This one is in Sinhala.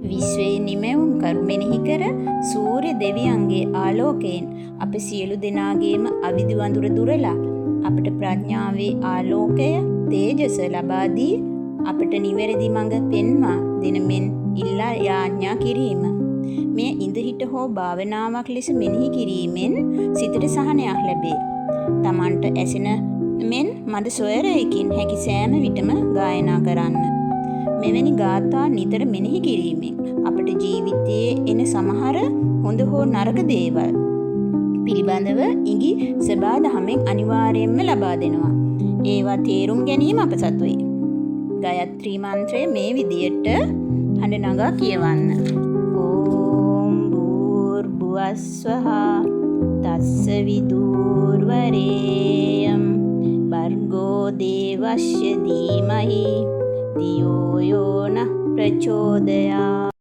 විශ්වයේ නිමැවුම් කරු මෙනෙහි කර සූර්ය දෙවියන්ගේ ආලෝකයෙන් අප සියලු දෙනාගේම අවිදි වඳුර දුරලා අපට ප්‍රඥාවේ ආලෝකය තේජස ලබා දී අපට නිවැරදි මඟ පෙන්වා දෙනමෙන් ඉල්ලා යාඥා කිරීම. මෙය ඉඳහිට හෝ භාවනාවක් ලෙස මෙනෙහි කිරීමෙන් සිතට සහනයක් ලැබේ. තමන්ට ඇසෙන මෙන් මද ස්වරයකින් හැකි සෑම විටම ගායනා කරන්න. මෙවැනි ගාථා නිතර මෙනෙහි කිරීමෙන් අපට ජීවිතයේ එන සමහර හොඳ හෝ නරක දේවල් පිළිබඳව ඉඟි සබාදහමෙන් අනිවාර්යයෙන්ම ලබා දෙනවා. ඒවා තේරුම් ගැනීම අප සතුයි. ගයත්‍රී මන්ත්‍රය මේ විදියට හඬ නගා කියවන්න. ඕම් භූර්භුවස්වහ තස්ස විදුර්වරේයම් භර්ගෝ දේවස්ය ධීමහි धियो यो नः प्रचोदयात्.